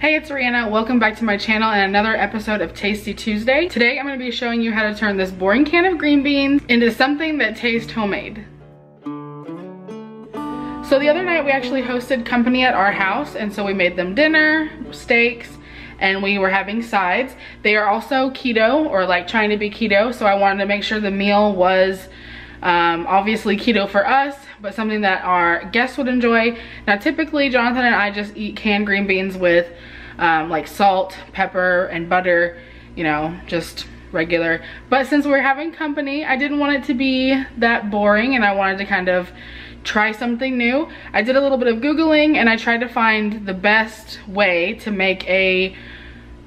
Hey, it's Rhianna. Welcome back to my channel and another episode of Tasty Tuesday. Today I'm going to be showing you how to turn this boring can of green beans into something that tastes homemade. So the other night we actually hosted company at our house, and so we made them dinner, steaks, and we were having sides. They are also keto, or like trying to be keto, so I wanted to make sure the meal was obviously keto for us, but something that our guests would enjoy. Now typically Jonathan and I just eat canned green beans with like salt, pepper, and butter, you know, just regular. But since we're having company, I didn't want it to be that boring, and I wanted to kind of try something new. I did a little bit of Googling, and I tried to find the best way to make a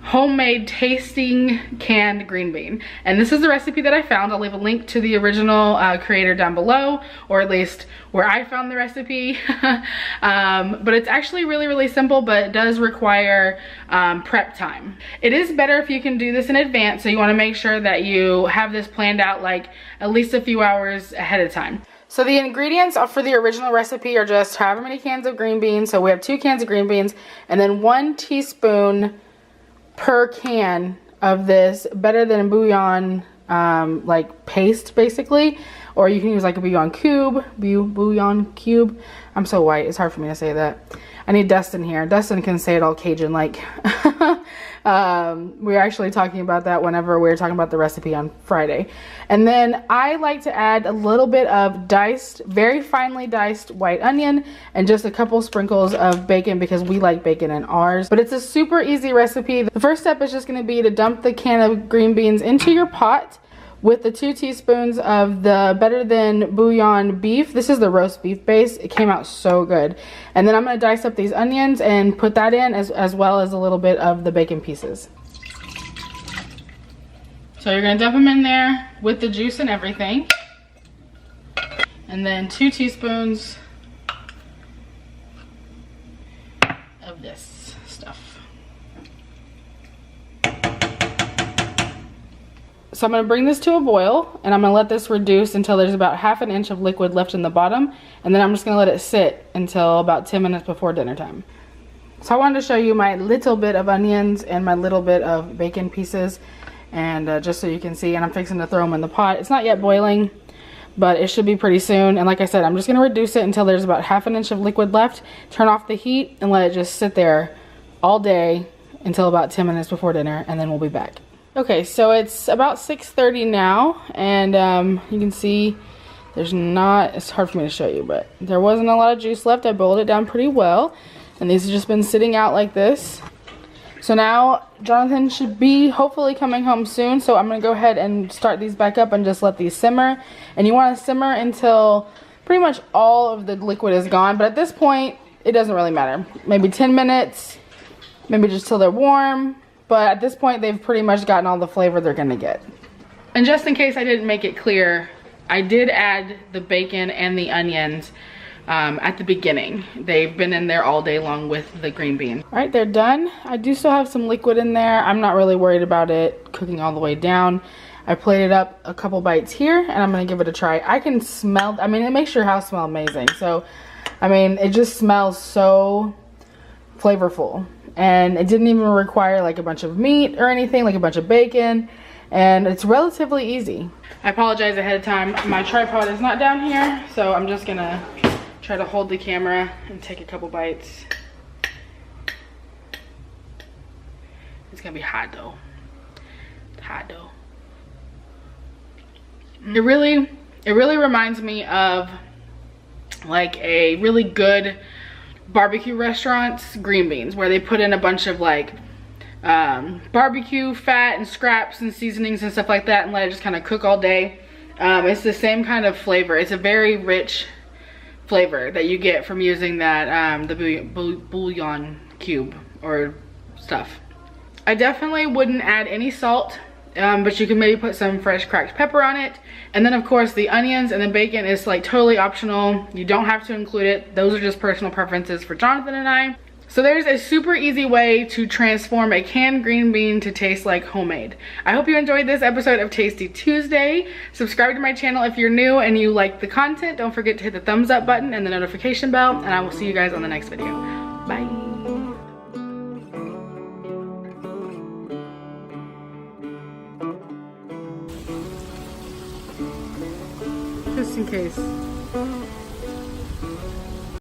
homemade tasting canned green bean, and this is the recipe that I found. I'll leave a link to the original creator down below, or at least where I found the recipe. But it's actually really simple, but it does require prep time. It is better if you can do this in advance, so you want to make sure that you have this planned out like at least a few hours ahead of time. So the ingredients for the original recipe are just however many cans of green beans. So we have 2 cans of green beans, and then 1 teaspoon per can of this better than bouillon like paste, basically, or you can use like a bouillon cube. I'm so white, it's hard for me to say that. I need Dustin here. Dustin can say it all Cajun like. We were actually talking about that whenever we were talking about the recipe on Friday. And then I like to add a little bit of diced, very finely diced white onion, and just a couple sprinkles of bacon, because we like bacon in ours. But it's a super easy recipe. The first step is just going to be to dump the can of green beans into your pot with the 2 teaspoons of the better than bouillon beef. This is the roast beef base. It came out so good. And then I'm going to dice up these onions and put that in, as well as a little bit of the bacon pieces. So you're going to dump them in there with the juice and everything. And then 2 teaspoons of this stuff. So I'm going to bring this to a boil, and I'm going to let this reduce until there's about ½ an inch of liquid left in the bottom, and then I'm just going to let it sit until about 10 minutes before dinner time. So I wanted to show you my little bit of onions and my little bit of bacon pieces, and just so you can see, and I'm fixing to throw them in the pot. It's not yet boiling, but it should be pretty soon. And like I said, I'm just going to reduce it until there's about ½ an inch of liquid left, turn off the heat, and let it just sit there all day until about 10 minutes before dinner, and then we'll be back. Okay, so it's about 6:30 now, and you can see there's not, it's hard for me to show you, but there wasn't a lot of juice left. I boiled it down pretty well, and these have just been sitting out like this. So now Jonathan should be hopefully coming home soon, so I'm going to go ahead and start these back up and just let these simmer. And you want to simmer until pretty much all of the liquid is gone, but at this point it doesn't really matter. Maybe 10 minutes, maybe just till they're warm. But at this point, they've pretty much gotten all the flavor they're gonna get. And just in case I didn't make it clear, I did add the bacon and the onions at the beginning. They've been in there all day long with the green bean. All right, they're done. I do still have some liquid in there. I'm not really worried about it cooking all the way down. I plated up a couple bites here, and I'm gonna give it a try. I can smell, I mean, it makes your house smell amazing. So, I mean, it just smells so flavorful. And it didn't even require like a bunch of meat or anything, like a bunch of bacon, and it's relatively easy. I apologize ahead of time. My tripod is not down here, so I'm just gonna try to hold the camera and take a couple bites. It's gonna be hot though. Hot though. It really reminds me of like a really good barbecue restaurants green beans, where they put in a bunch of like barbecue fat and scraps and seasonings and stuff like that, and let it just kind of cook all day. It's the same kind of flavor. It's a very rich flavor that you get from using that the bouillon cube or stuff. I definitely wouldn't add any salt, but you can maybe put some fresh cracked pepper on it. And then of course the onions and the bacon is like totally optional. You don't have to include it. Those are just personal preferences for Jonathan and I. So there's a super easy way to transform a canned green bean to taste like homemade. I hope you enjoyed this episode of Tasty Tuesday. Subscribe to my channel if you're new and you like the content. Don't forget to hit the thumbs up button and the notification bell, and I will see you guys on the next video. Bye. just in case.